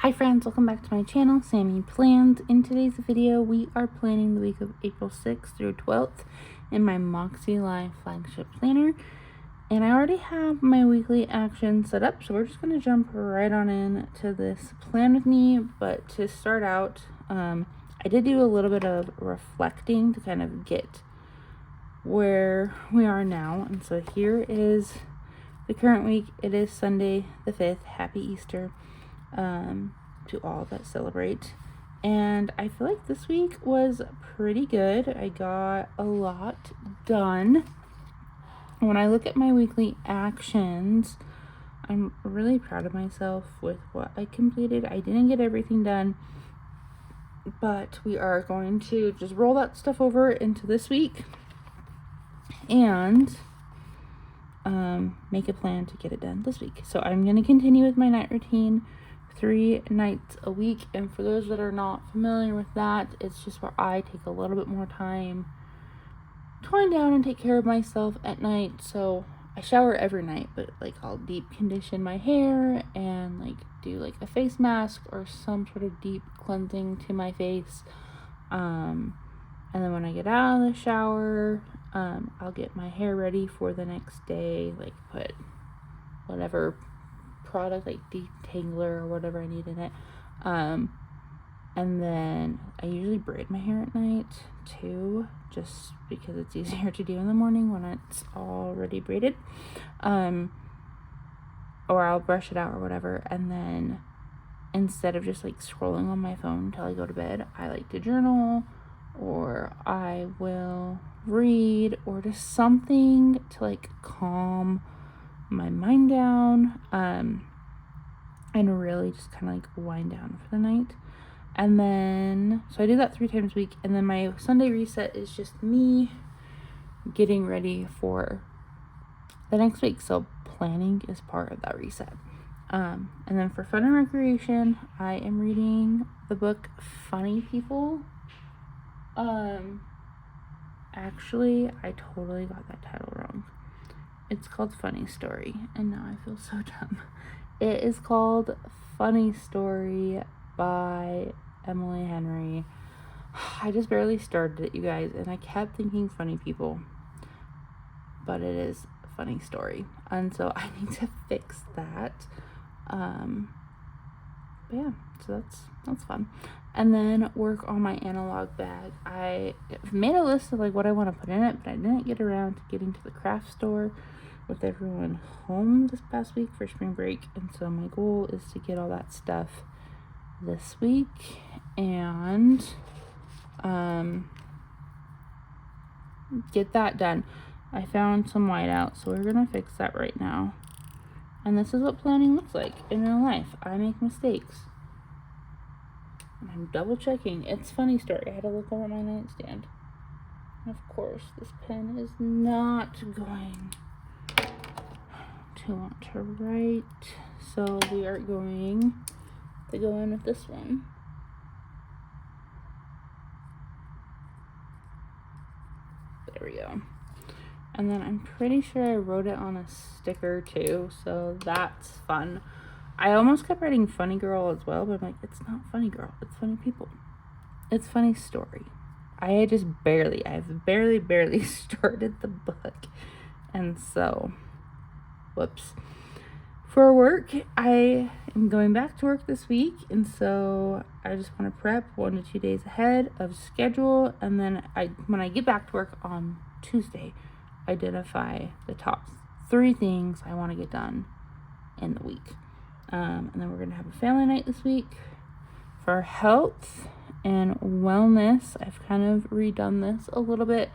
Hi friends, welcome back to my channel, Sammy Plans. In today's video, we are planning the week of April 6th through 12th in my Moxie Live flagship planner. And I already have my weekly action set up, so we're just going to jump right on in to this plan with me. But to start out, I did do a little bit of reflecting to kind of get where we are now. And so here is the current week. It is Sunday the 5th. Happy Easter to all that celebrate. And I feel like this week was pretty good. I got a lot done. When I look at my weekly actions, I'm really proud of myself with what I completed. I didn't get everything done, but we are going to just roll that stuff over into this week and make a plan to get it done this week. So I'm going to continue with my night routine, 3 nights a week. And for those that are not familiar with that, it's just where I take a little bit more time to wind down and take care of myself at night. So I shower every night, but like I'll deep condition my hair and like do like a face mask or some sort of deep cleansing to my face. And then when I get out of the shower, I'll get my hair ready for the next day, like put whatever product like detangler or whatever I need in it. And then I usually braid my hair at night too, just because it's easier to do in the morning when it's already braided. Or I'll brush it out or whatever. And then instead of just like scrolling on my phone until I go to bed, I like to journal, or I will read, or just something to like calm my mind down, and really just kind of like wind down for the night. And then, so I do that 3 times a week. And then my Sunday reset is just me getting ready for the next week. So planning is part of that reset. And then for fun and recreation, I am reading the book Funny People. Actually, I totally got that title wrong. It's called Funny Story, and now I feel so dumb. It is called Funny Story by Emily Henry. I just barely started it, you guys, and I kept thinking Funny People, but it is Funny Story, and so I need to fix that. But yeah, so that's fun. And then work on my analog bag. I made a list of like what I want to put in it, but I didn't get around to getting to the craft store with everyone home this past week for spring break. And so my goal is to get all that stuff this week and get that done. I found some whiteout, so we're gonna fix that right now. And this is what planning looks like in real life. I make mistakes. I'm double checking. It's Funny Story. I had to look over my nightstand. Of course, this pen is not going to want to write. So we are going to go in with this one. There we go. And then I'm pretty sure I wrote it on a sticker too, so that's fun. I almost kept writing Funny Girl as well, but I'm like, it's not Funny Girl, it's Funny People. It's Funny Story. I've barely started the book. And so, whoops. For work, I am going back to work this week, and so I just want to prep 1 to 2 days ahead of schedule, and then when I get back to work on Tuesday, identify the top 3 things I want to get done in the week. And then we're going to have a family night this week. For health and wellness, I've kind of redone this a little bit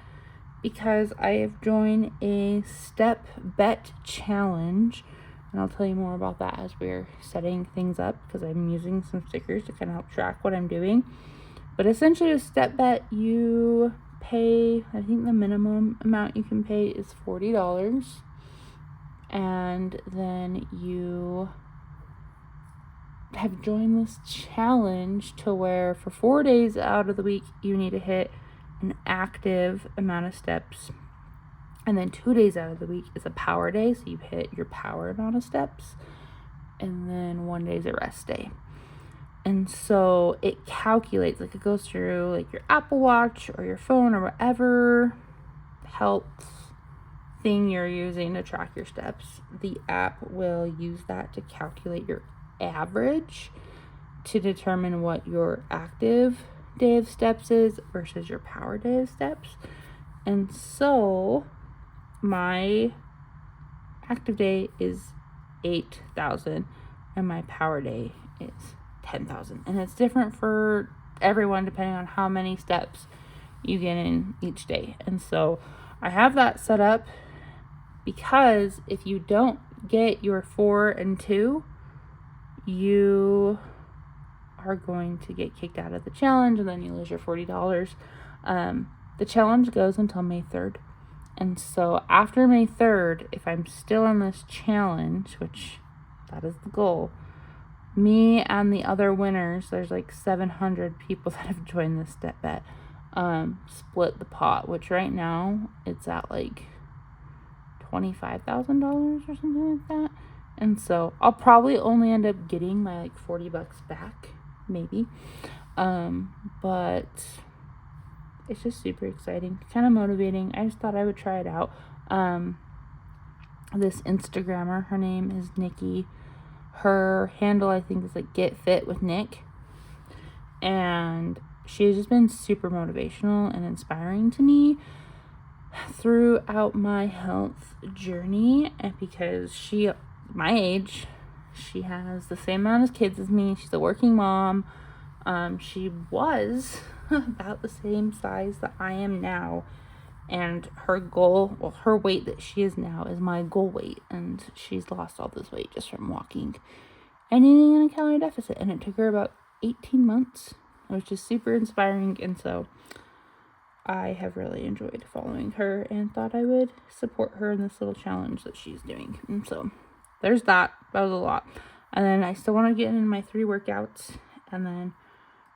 because I have joined a step bet challenge. And I'll tell you more about that as we're setting things up, because I'm using some stickers to kind of help track what I'm doing. But essentially with step bet, you pay, I think the minimum amount you can pay is $40. And then you have joined this challenge to where for 4 days out of the week, you need to hit an active amount of steps. And then 2 days out of the week is a power day, so you hit your power amount of steps. And then 1 day is a rest day. And so it calculates, like it goes through like your Apple Watch or your phone or whatever health thing you're using to track your steps. The app will use that to calculate your average to determine what your active day of steps is versus your power day of steps. And so my active day is 8,000 and my power day is 10,000. And it's different for everyone depending on how many steps you get in each day. And so I have that set up because if you don't get your 4 and 2, you are going to get kicked out of the challenge and then you lose your $40. The challenge goes until May 3rd. And so after May 3rd, if I'm still in this challenge, which that is the goal, me and the other winners, there's like 700 people that have joined this step bet, split the pot, which right now it's at like $25,000 or something like that. And so I'll probably only end up getting my like $40 back, maybe. But it's just super exciting, kind of motivating. I just thought I would try it out. This Instagrammer, her name is Nikki. Her handle, I think, is like Get Fit with Nick. And she's just been super motivational and inspiring to me throughout my health journey. And because she, my age, she has the same amount of kids as me. She's a working mom. She was about the same size that I am now. And her goal, well, her weight that she is now is my goal weight. And she's lost all this weight just from walking and eating in a calorie deficit. And it took her about 18 months, which is super inspiring. And so I have really enjoyed following her and thought I would support her in this little challenge that she's doing. And so there's that. That was a lot. And then I still want to get in my 3 workouts and then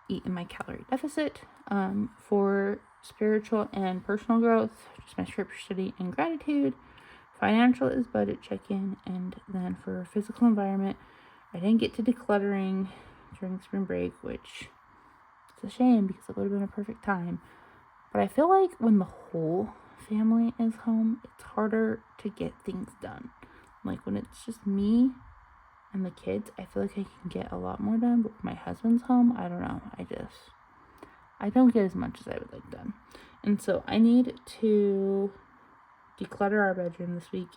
eat in my calorie deficit for spiritual and personal growth, just my scripture study and gratitude. Financial is budget check-in. And then for physical environment, I didn't get to decluttering during spring break, which is a shame because it would have been a perfect time. But I feel like when the whole family is home, it's harder to get things done. Like when it's just me and the kids, I feel like I can get a lot more done. But when my husband's home, I don't know. I don't get as much as I would like done. And so I need to declutter our bedroom this week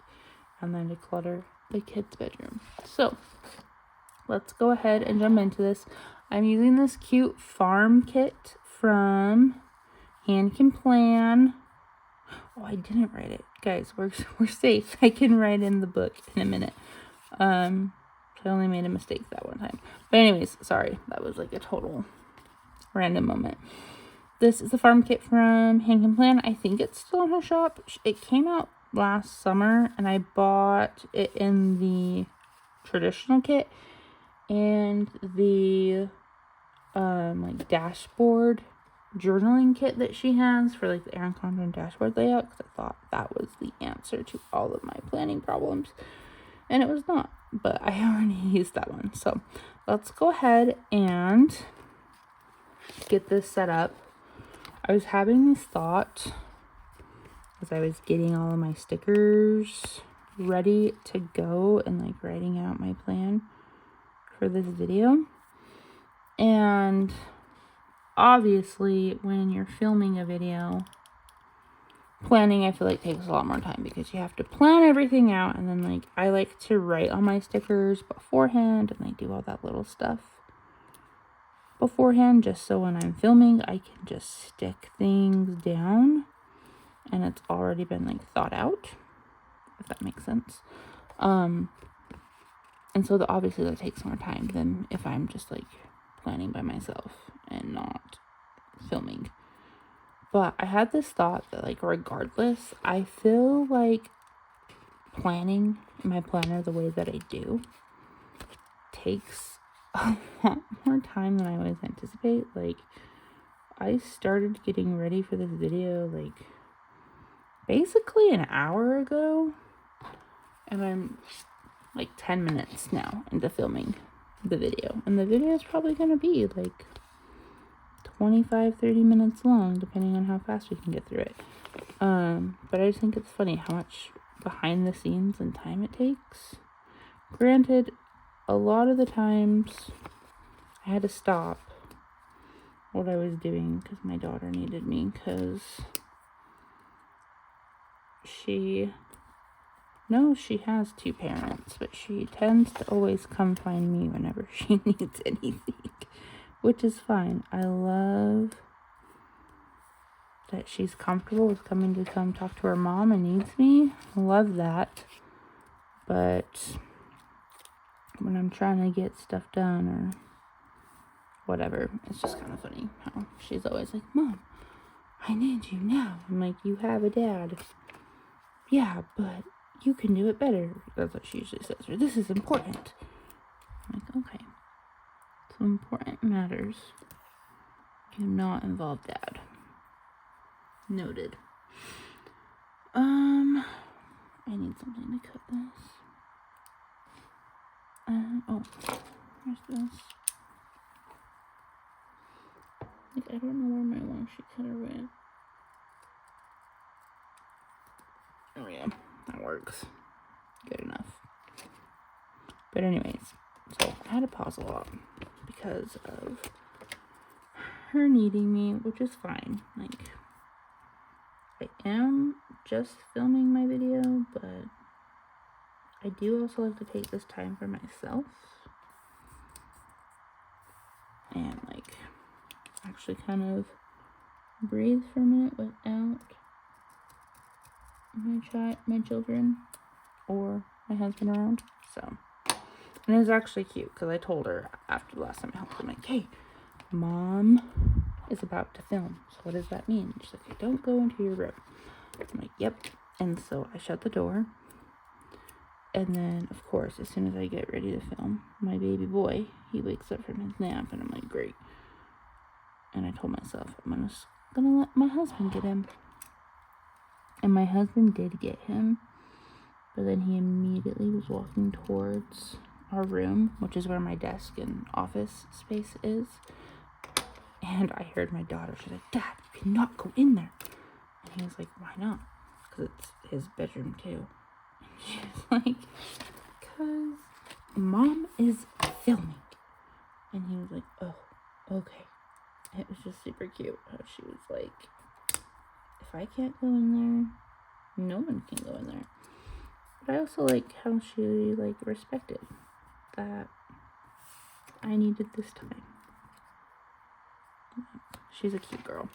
and then declutter the kids' bedroom. So let's go ahead and jump into this. I'm using this cute farm kit from Hand Can Plan. Oh, I didn't write it. Guys, we're safe. I can write in the book in a minute. I only made a mistake that one time. But anyways, sorry. That was like a total random moment. This is the farm kit from Hand Can Plan. I think it's still in her shop. It came out last summer and I bought it in the traditional kit and the like dashboard journaling kit that she has for like the Erin Condren dashboard layout, because I thought that was the answer to all of my planning problems, and it was not, but I already used that one. So let's go ahead and get this set up. I was having this thought as I was getting all of my stickers ready to go and like writing out my plan for this video. And obviously when you're filming a video, planning I feel like takes a lot more time because you have to plan everything out, and then like I like to write on my stickers beforehand and like do all that little stuff beforehand, just so when I'm filming I can just stick things down and it's already been like thought out, if that makes sense. And so obviously that takes more time than if I'm just like planning by myself and not filming. But I had this thought that like regardless, I feel like planning my planner the way that I do takes a lot more time than I always anticipate. Like I started getting ready for this video like basically an hour ago, and I'm like 10 minutes now into filming the video. And the video is probably going to be like 25-30 minutes long, depending on how fast we can get through it. But I just think it's funny how much behind the scenes and time it takes. Granted, a lot of the times I had to stop what I was doing because my daughter needed me, because she knows she has 2 parents, but she tends to always come find me whenever she needs anything, which is fine. I love that she's comfortable with coming to come talk to her mom and needs me. I love that. But when I'm trying to get stuff done or whatever, it's just kind of funny how she's always like, Mom, I need you now. I'm like, you have a dad. Yeah, but you can do it better. That's what she usually says. Or this is important. I'm like, okay. So important matters do not involve dad. Noted. I need something to cut this. Oh, where's this? Like, I don't know where my washi cutter went. Oh yeah, that works. Good enough. But anyways, so I had to pause a lot because of her needing me, which is fine. Like, I am just filming my video, but I do also like to take this time for myself and like actually kind of breathe for a minute without my children or my husband around. So, and it was actually cute because I told her after the last time I helped her, I'm like, hey, Mom is about to film. So what does that mean? She's like, don't go into your room. I'm like, yep. And so I shut the door. And then, of course, as soon as I get ready to film, my baby boy, he wakes up from his nap, and I'm like, great. And I told myself, I'm just gonna let my husband get him. And my husband did get him, but then he immediately was walking towards our room, which is where my desk and office space is. And I heard my daughter, she's like, Dad, you cannot go in there. And he was like, why not? Because it's his bedroom too. She's like, because Mom is filming. And he was like, oh, okay. It was just super cute how she was like, if I can't go in there, no one can go in there. But I also like how she like respected that I needed this time. She's a cute girl.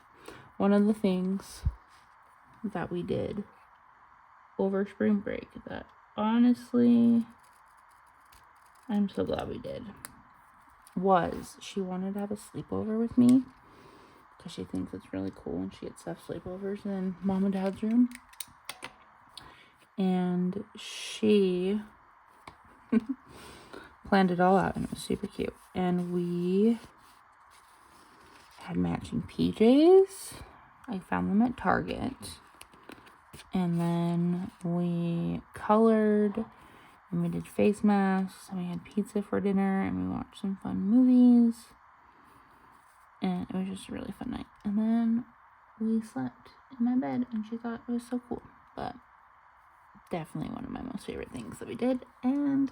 One of the things that we did over spring break that honestly I'm so glad we did was she wanted to have a sleepover with me because she thinks it's really cool when she gets to have sleepovers in Mom and Dad's room. And she planned it all out, and it was super cute. And we had matching PJs. I found them at Target. And then we colored, and we did face masks, and we had pizza for dinner, and we watched some fun movies. And it was just a really fun night. And then we slept in my bed, and she thought it was so cool. But definitely one of my most favorite things that we did, and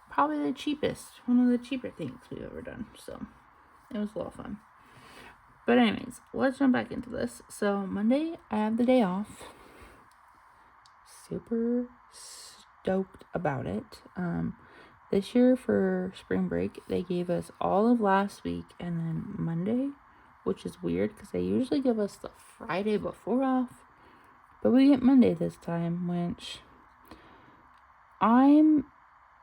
probably one of the cheaper things we've ever done. So it was a lot of fun. But anyways, let's jump back into this. So Monday, I have the day off. Super stoked about it. This year for spring break, they gave us all of last week and then Monday, which is weird because they usually give us the Friday before off. But we get Monday this time, which I'm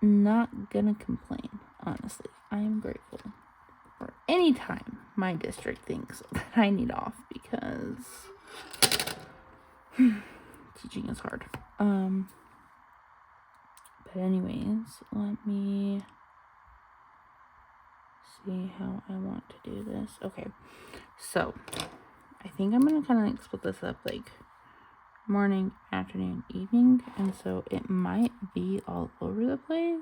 not gonna complain, honestly. I am grateful for any time my district thinks that I need off because teaching is hard. But anyways, let me see how I want to do this. Okay, so I think I'm gonna kind of like split this up like morning, afternoon, evening, and so it might be all over the place.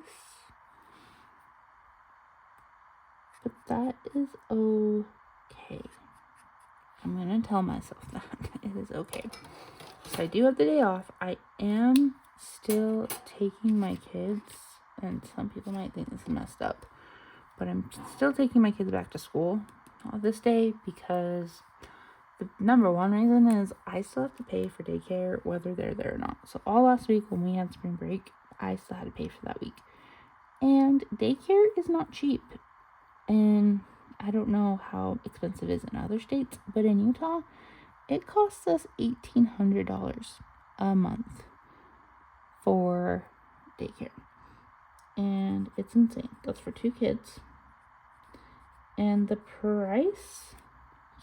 but that is okay. I'm gonna tell myself that it is okay. So I do have the day off. I am still taking my kids, and some people might think this is messed up, but I'm still taking my kids back to school this day because the number one reason is I still have to pay for daycare whether they're there or not. So all last week when we had spring break, I still had to pay for that week. And daycare is not cheap. And I don't know how expensive it is in other states, but in Utah, it costs us $1,800 a month for daycare. And it's insane. That's for 2 kids. And the price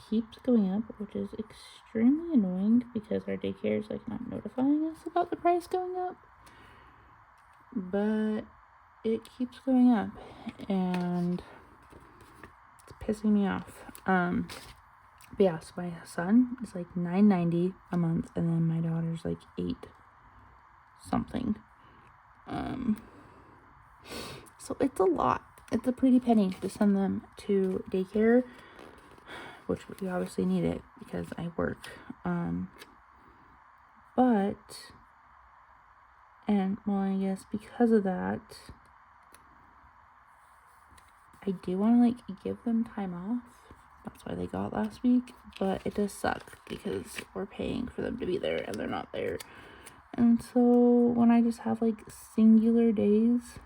keeps going up, which is extremely annoying because our daycare is like not notifying us about the price going up. But it keeps going up and it's pissing me off. But yeah, so my son is like $9.90 a month, and then my daughter's like $8 something. So it's a lot. It's a pretty penny to send them to daycare, which we obviously need it because I work. I guess because of that, I do want to like give them time off. That's why they got last week, but it does suck because we're paying for them to be there and they're not there. And so when I just have like singular days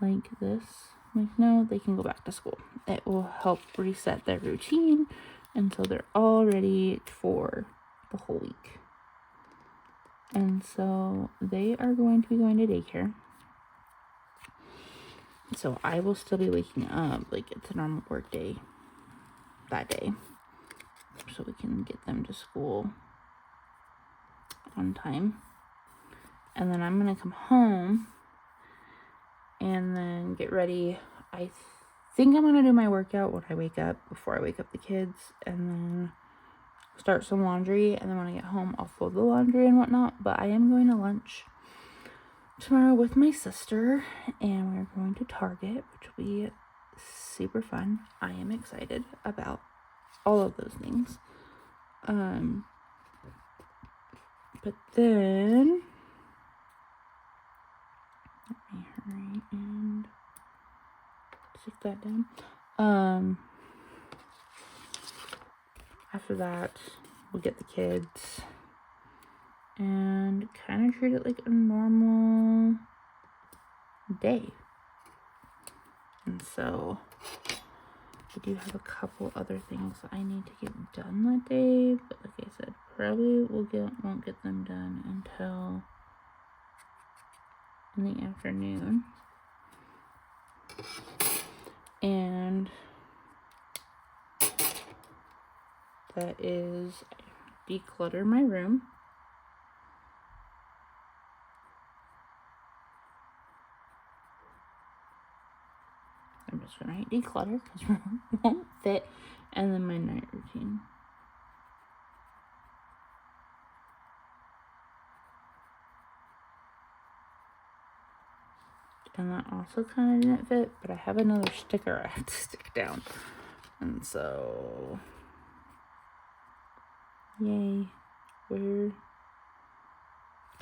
like this, like no, they can go back to school. It will help reset their routine, and so they're all ready for the whole week. And so they are going to be going to daycare. So I will still be waking up like it's a normal work day that day, so we can get them to school on time. And then I'm gonna come home and then get ready. I think I'm gonna do my workout when I wake up, before I wake up the kids, and then start some laundry. And then when I get home, I'll fold the laundry and whatnot. But I am going to lunch tomorrow with my sister, and we're going to Target, which will be super fun. I am excited about all of those things. But then let me hurry and stick that down. After that, we'll get the kids and kind of treat it like a normal day. And so I do have a couple other things that I need to get done that day, but like I said, probably won't get them done until in the afternoon. And that is declutter my room. I'm just gonna write declutter because room won't fit. And then my night routine. And that also kind of didn't fit, but I have another sticker I have to stick down. And so, yay. Where?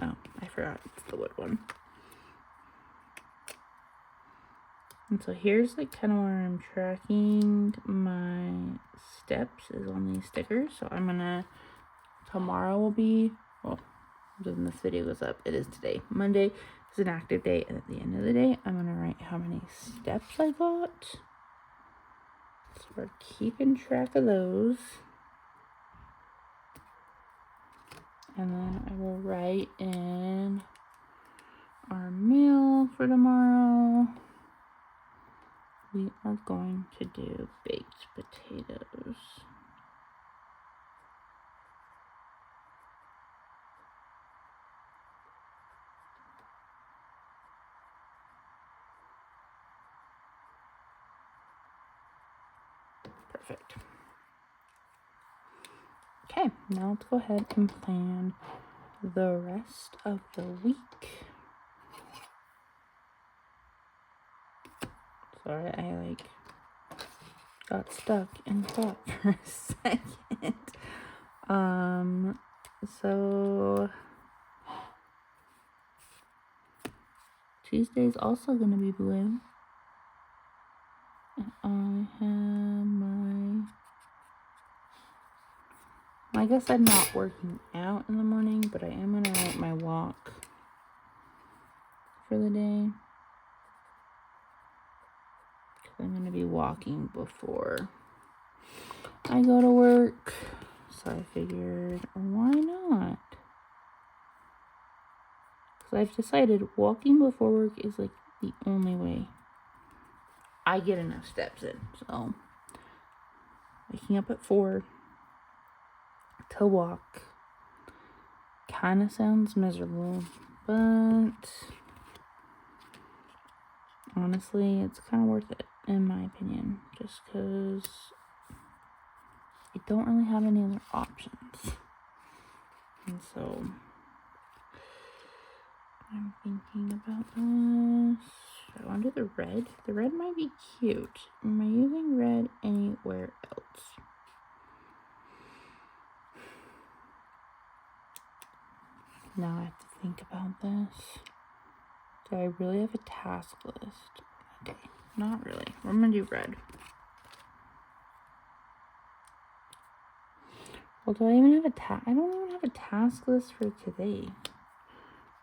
Oh, I forgot. It's the wood one. And so here's like kind of where I'm tracking my steps is on these stickers. So I'm gonna, tomorrow will be, well, when this video goes up, it is today. Monday is an active day, and at the end of the day, I'm gonna write how many steps I got. So we're keeping track of those. And then I will write in our meal for tomorrow. We are going to do baked potatoes. Perfect. Okay, now let's go ahead and plan the rest of the week. Sorry, I like got stuck in thought for a second. So Tuesday's also gonna be blue. And I have I guess I'm not working out in the morning, but I am gonna write my walk for the day. I'm gonna be walking before I go to work. So I figured, why not? Because I've decided walking before work is like the only way I get enough steps in. So waking up at 4 to walk kind of sounds miserable, but honestly, it's kind of worth it in my opinion, just because I don't really have any other options. And so I'm thinking about this. I want to do the red. The red might be cute. Am I using red anywhere else? Now I have to think about this. Do I really have a task list? Okay, not really. I'm gonna do red. Well, do I even have I don't even have a task list for today.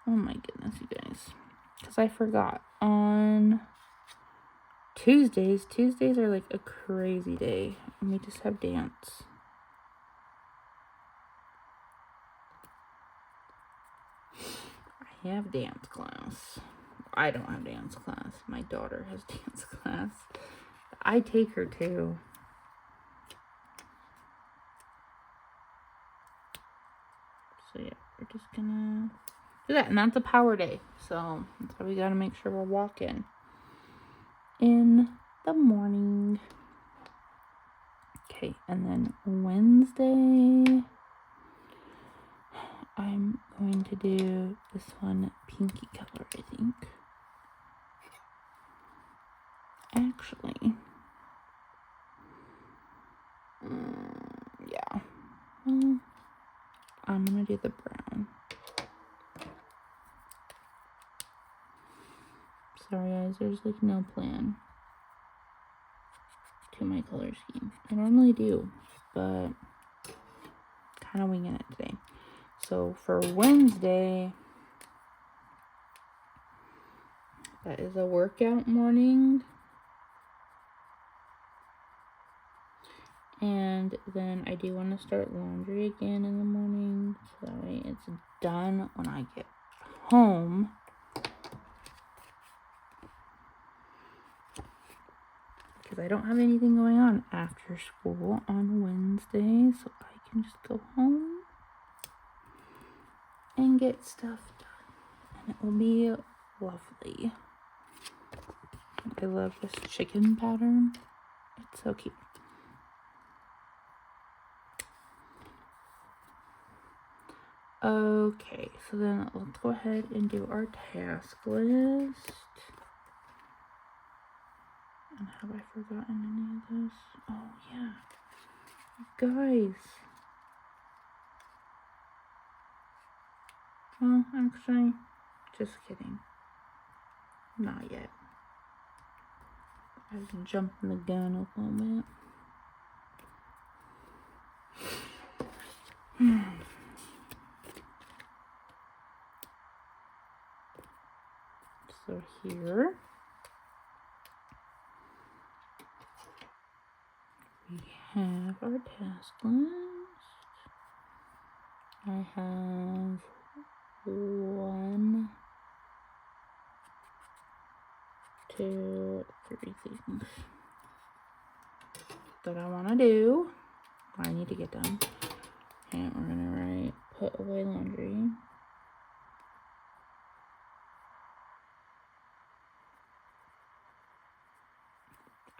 Oh my goodness, you guys. Because I forgot. On Tuesdays are like a crazy day. And we just have dance. I have dance class. I don't have dance class. My daughter has dance class. I take her too. So yeah, we're just gonna do that. And that's a power day. So that's why we gotta make sure we're walking in the morning. Okay, and then Wednesday, I'm going to do this one pinky color, I think. Actually, yeah. I'm gonna do the brown. Sorry guys, there's like no plan to my color scheme. I normally do, but kind of winging it today. So for Wednesday, that is a workout morning. And then I do want to start laundry again in the morning, so that way it's done when I get home. Because I don't have anything going on after school on Wednesday, so I can just go home and get stuff done. And it will be lovely. I love this chicken pattern. It's so cute. Okay, so then let's go ahead and do our task list. And have I forgotten any of this? Oh, yeah. Guys. Well, actually, just kidding. Not yet. I was jumping the gun a little bit. So here we have our task list. I have 1, 2, 3 things that I want to do. I need to get done. And we're gonna write put away laundry.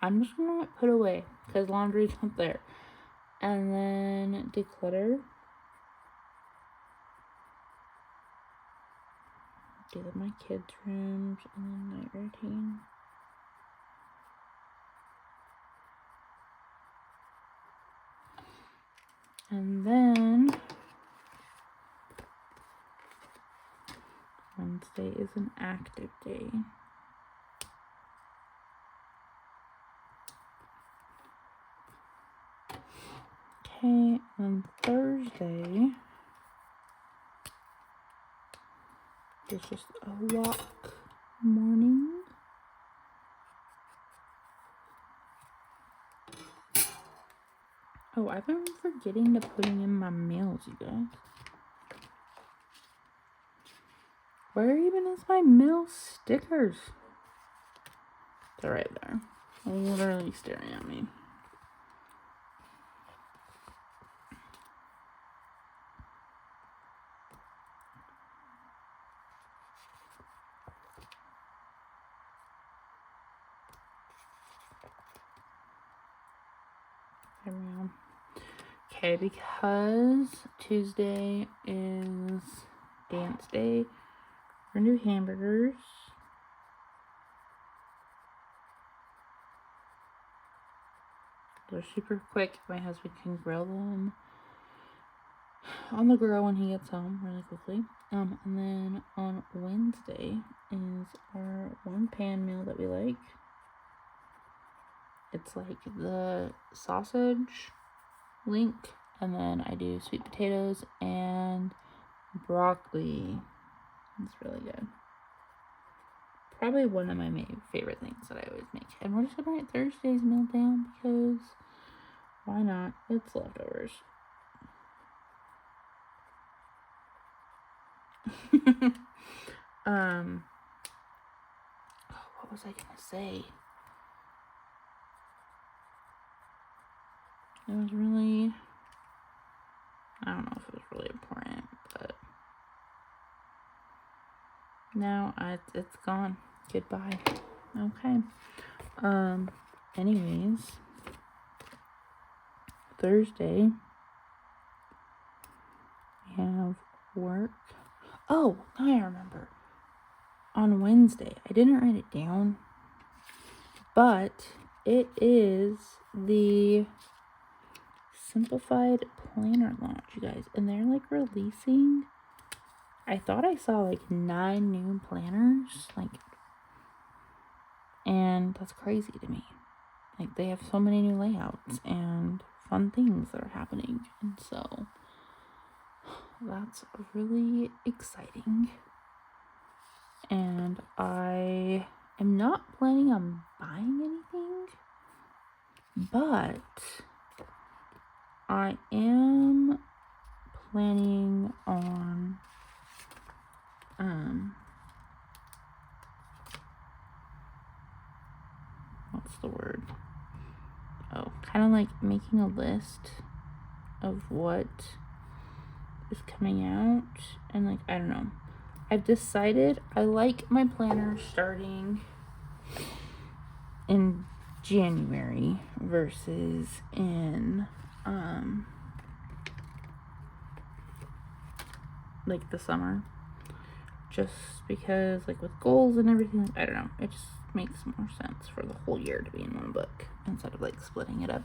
I'm just gonna put away because laundry's not there. And then declutter. Do my kids' rooms and then night routine. And then Wednesday is an active day. Okay, and Thursday is just a walk morning. Oh, I've been forgetting to putting in my meals, you guys. Where even is my meal stickers? They're right there. Literally staring at me. There we go. Okay, because Tuesday is dance day, we're gonna do hamburgers. They're super quick. My husband can grill them on the grill when he gets home really quickly. And then on Wednesday is our one pan meal that we like. It's like the sausage link, and then I do sweet potatoes and broccoli. It's really good. Probably one of my favorite things that I always make. And we're just gonna write Thursday's meal down because why not? It's leftovers. What was I gonna say? It was really, I don't know if it was really important, but now it's gone. Goodbye. Okay. Anyways, Thursday we have work. Oh, now I remember. On Wednesday, I didn't write it down, but it is the Simplified Planner launch, you guys, and they're like releasing, I thought I saw like 9 new planners, like, and that's crazy to me. Like, they have so many new layouts and fun things that are happening, and so that's really exciting. And I am not planning on buying anything, but I am planning on what's the word? Oh, kind of like making a list of what is coming out, and like, I don't know. I've decided I like my planner starting in January versus in like the summer, just because like with goals and everything, I don't know, it just makes more sense for the whole year to be in one book instead of like splitting it up.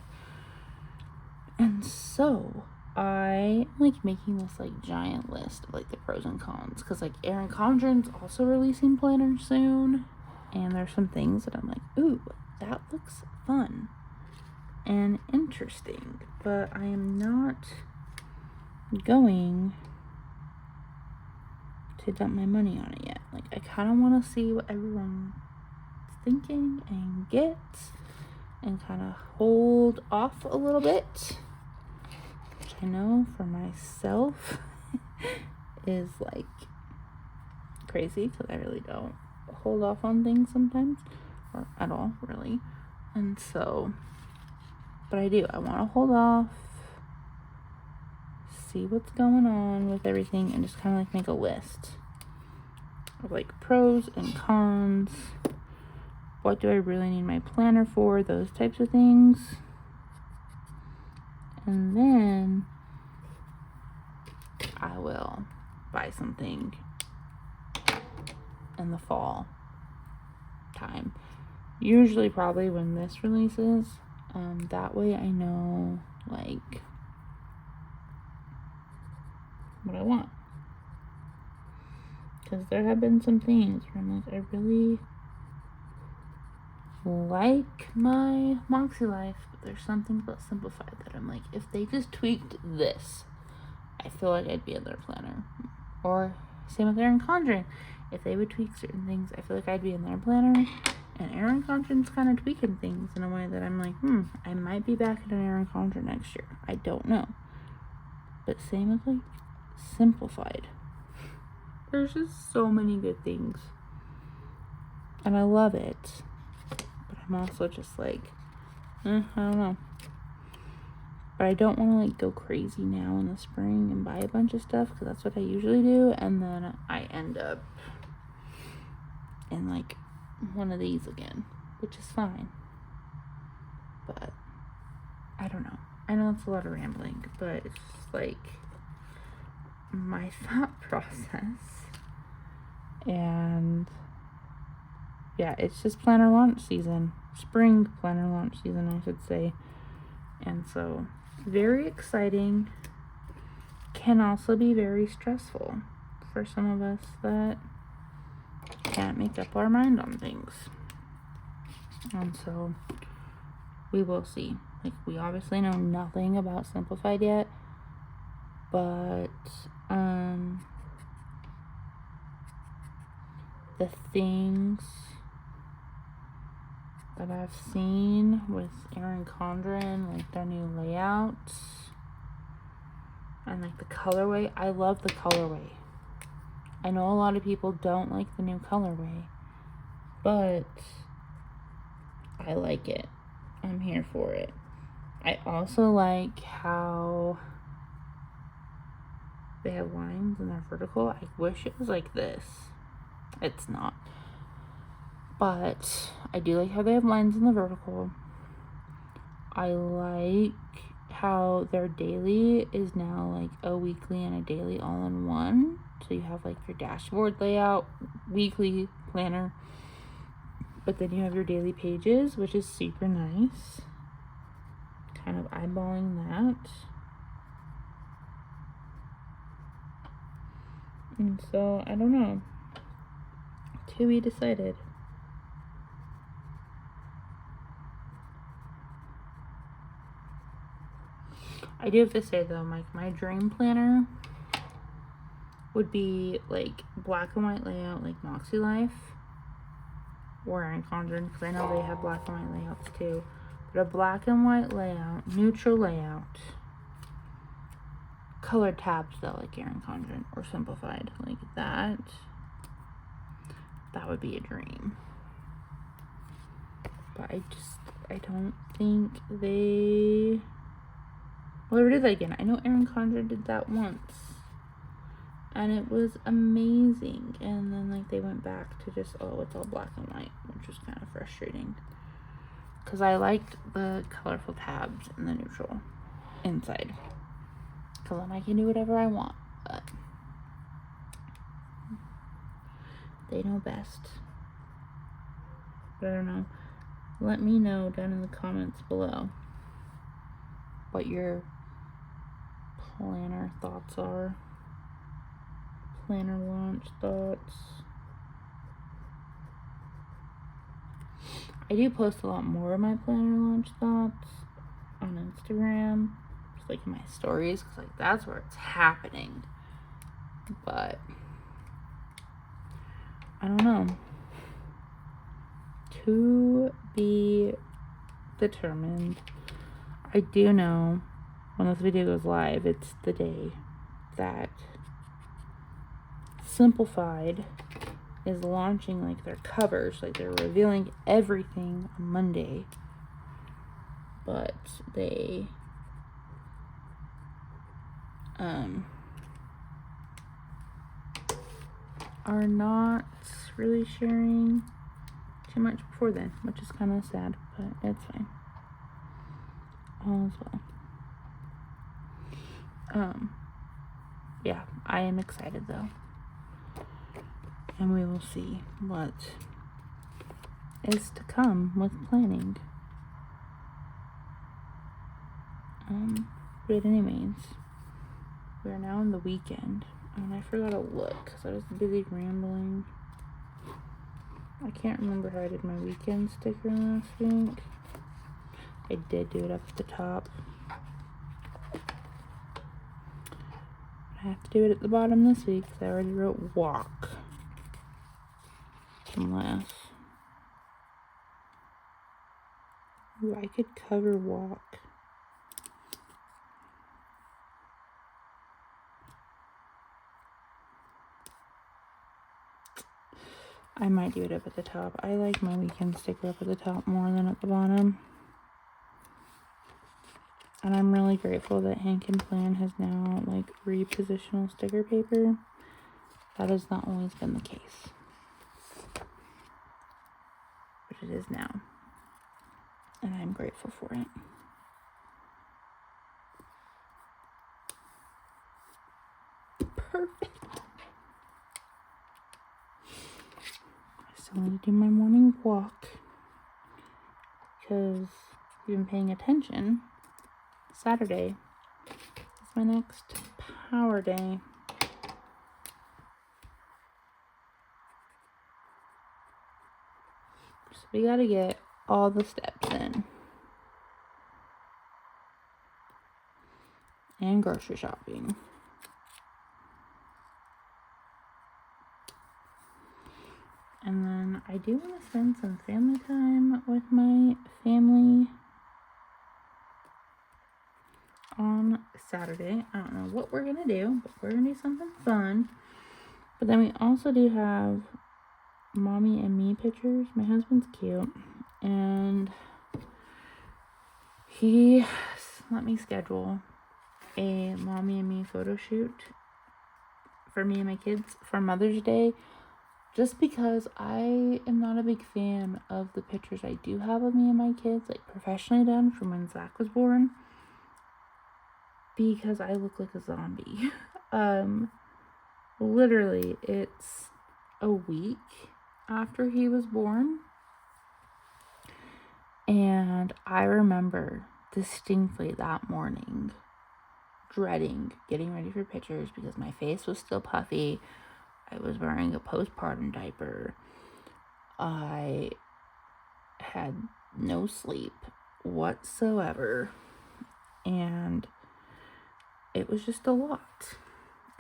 And so I like making this like giant list of like the pros and cons, because like Erin Condren's also releasing planners soon, and there's some things that I'm like, ooh, that looks fun and interesting, but I am not going to dump my money on it yet. Like, I kind of want to see what everyone's thinking and gets, and kind of hold off a little bit, which I know for myself is like crazy, because I really don't hold off on things sometimes, or at all really. And so, but I do, I want to hold off, see what's going on with everything, and just kind of like make a list of like pros and cons, what do I really need my planner for, those types of things. And then I will buy something in the fall time, usually probably when this releases. That way I know like what I want. Because there have been some things where I'm like, I really like my Moxie Life, but there's something about Simplified that I'm like, if they just tweaked this, I feel like I'd be in their planner. Or same with Erin Condren. If they would tweak certain things, I feel like I'd be in their planner. And Erin Condren's kind of tweaking things in a way that I'm like, I might be back at an Erin Condren next year. I don't know. But same with like Simplified. There's just so many good things. And I love it. But I'm also just like, I don't know. But I don't want to like go crazy now in the spring and buy a bunch of stuff, because that's what I usually do. And then I end up in like one of these again, which is fine. But I don't know. I know it's a lot of rambling, but it's just like my thought process. And yeah, it's just planner launch season. Spring planner launch season, I should say. And so, very exciting. Can also be very stressful for some of us that can't make up our mind on things. And so, we will see. Like, we obviously know nothing about Simplified yet. But, the things that I've seen with Erin Condren, like their new layouts and like the colorway, I love the colorway. I know a lot of people don't like the new colorway, but I like it. I'm here for it. I also like how they have lines in their vertical. I wish it was like this. It's not. But I do like how they have lines in the vertical. I like how their daily is now like a weekly and a daily all in one. So you have like your dashboard layout, weekly planner, but then you have your daily pages, which is super nice. Kind of eyeballing that. And so, I don't know. To be decided. I do have to say though, my dream planner would be like black and white layout, like Moxie Life or Erin Condren, because I know they have black and white layouts too. But a black and white layout, neutral layout, colored tabs though, like Erin Condren, or Simplified, like that. That would be a dream. But I don't think they will ever do that again. I know Erin Condren did that once, and it was amazing. And then like they went back to just, it's all black and white, which was kind of frustrating. Because I liked the colorful tabs and the neutral inside. Because then I can do whatever I want. But they know best. But I don't know. Let me know down in the comments below what your planner thoughts are. Planner launch thoughts. I do post a lot more of my planner launch thoughts on Instagram, just like in my stories, because like that's where it's happening. But I don't know. To be determined. I do know when this video goes live, it's the day that Simplified is launching like their covers, like they're revealing everything on Monday, but they are not really sharing too much before then, which is kind of sad, but it's fine. All is well. Yeah, I am excited though. And we will see what is to come with planning. But anyways, We are now in the weekend. And I forgot to look because I was busy rambling. I can't remember how I did my weekend sticker last week. I did do it up at the top. I have to do it at the bottom this week because I already wrote walk. Unless. Ooh, I could cover walk. I might do it up at the top. I like my weekend sticker up at the top more than at the bottom. And I'm really grateful that Hank and Plan has now like repositional sticker paper. That has not always been the case. But it is now. And I'm grateful for it. Perfect. I still need to do my morning walk. Because if you've been paying attention, Saturday is my next power day. So we gotta get all the steps in. And grocery shopping. And then I do want to spend some family time with my family on Saturday. I don't know what we're going to do, but we're going to do something fun. But then we also do have mommy and me pictures. My husband's cute. And he let me schedule a mommy and me photo shoot for me and my kids for Mother's Day. Just because I am not a big fan of the pictures I do have of me and my kids, like professionally done from when Zach was born. Because I look like a zombie. Literally, it's a week after he was born. And I remember distinctly that morning dreading getting ready for pictures because my face was still puffy. I was wearing a postpartum diaper. I had no sleep whatsoever. And it was just a lot.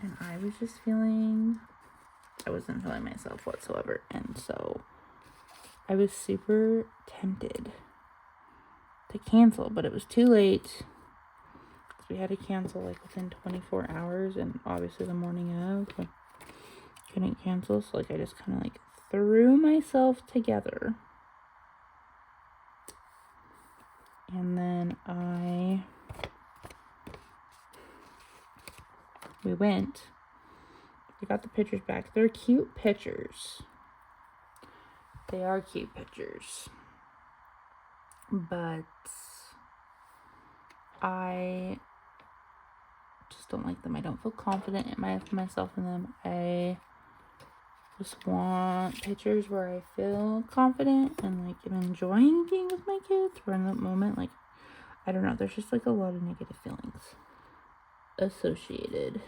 And I was just I wasn't feeling myself whatsoever. And so I was super tempted to cancel, but it was too late. Because we had to cancel like within 24 hours. And obviously the morning of, like, couldn't cancel. So like I just kind of like threw myself together. And then we went. We got the pictures back. They're cute pictures. They are cute pictures. But I just don't like them. I don't feel confident in myself in them. I just want pictures where I feel confident and like I'm enjoying being with my kids. Where in that moment, like, I don't know, there's just like a lot of negative feelings associated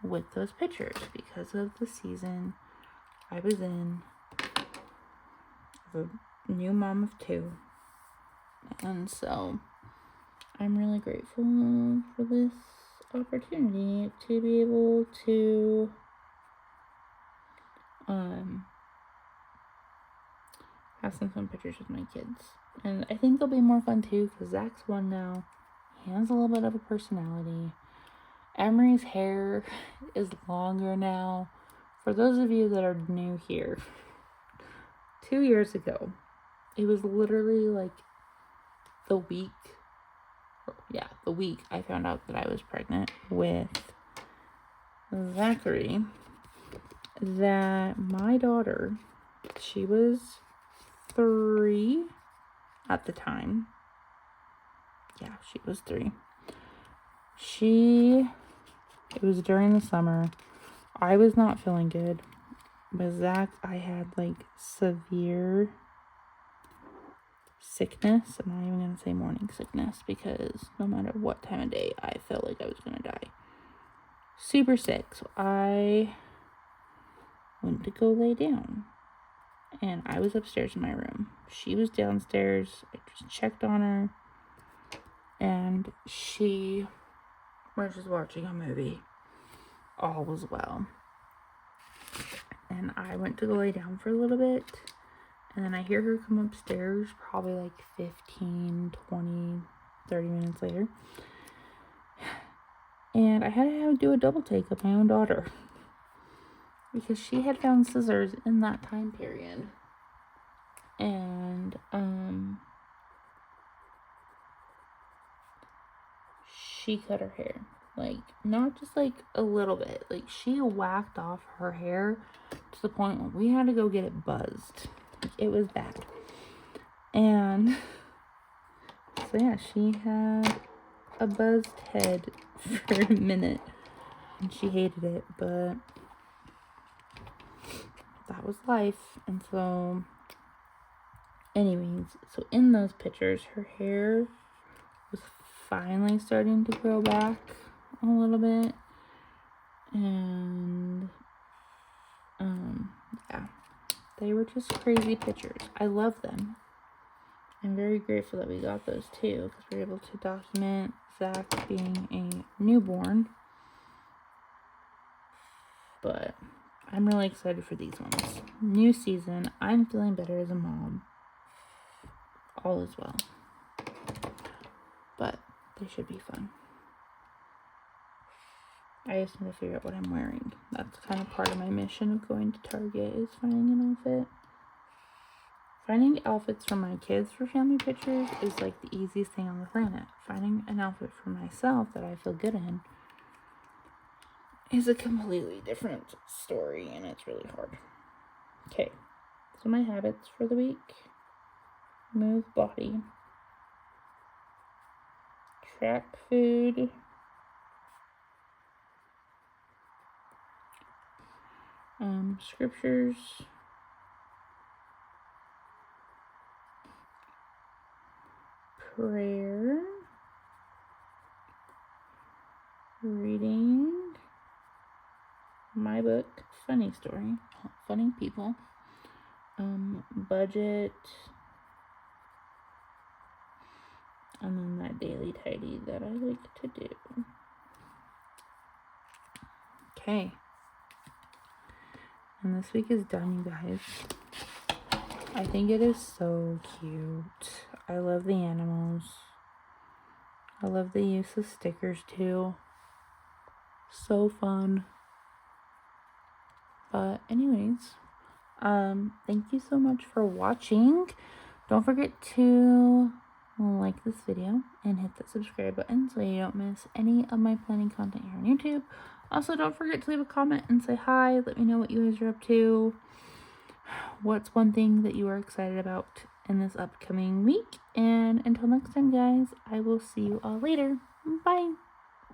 with those pictures because of the season I was in. A new mom of 2. And so I'm really grateful for this opportunity to be able to have some fun pictures with my kids. And I think they'll be more fun too because Zach's 1 now. He has a little bit of a personality. Emery's hair is longer now. For those of you that are new here, 2 years ago, it was literally like the week I found out that I was pregnant with Zachary, that my daughter, she was 3 at the time. Yeah, she was 3. It was during the summer. I was not feeling good. With Zach, I had like severe sickness. I'm not even going to say morning sickness because no matter what time of day, I felt like I was going to die. super sick. So I went to go lay down. And I was upstairs in my room. She was downstairs. I just checked on her. And she was just watching a movie. All was well. And I went to go lay down for a little bit. And then I hear her come upstairs probably like 15, 20, 30 minutes later. And I had to do a double take of my own daughter. Because she had found scissors in that time period. And, she cut her hair. Like, not just like a little bit. Like, she whacked off her hair to the point where we had to go get it buzzed. Like, it was bad. And so yeah, she had a buzzed head for a minute. And she hated it, but that was life. And so, anyways, so in those pictures, her hair was finally starting to grow back a little bit. And yeah, they were just crazy pictures. I love them. I'm very grateful that we got those too, because we were able to document Zach being a newborn. But I'm really excited for these ones. New season. I'm feeling better as a mom. All is well. But they should be fun. I just need to figure out what I'm wearing. That's kind of part of my mission of going to Target, is finding an outfit. Finding outfits for my kids for family pictures is like the easiest thing on the planet. Finding an outfit for myself that I feel good in is a completely different story, and it's really hard. Okay, so my habits for the week: move body, track food, scriptures, prayer, reading my book, Funny Story, Funny People, budget, and then that daily tidy that I like to do. Okay. And this week is done, you guys. I think it is so cute. I love the animals. I love the use of stickers too. So fun. But anyways, thank you so much for watching. Don't forget to like this video and hit that subscribe button so you don't miss any of my planning content here on YouTube. Also, don't forget to leave a comment and say hi. Let me know what you guys are up to. What's one thing that you are excited about in this upcoming week? And until next time, guys, I will see you all later. Bye.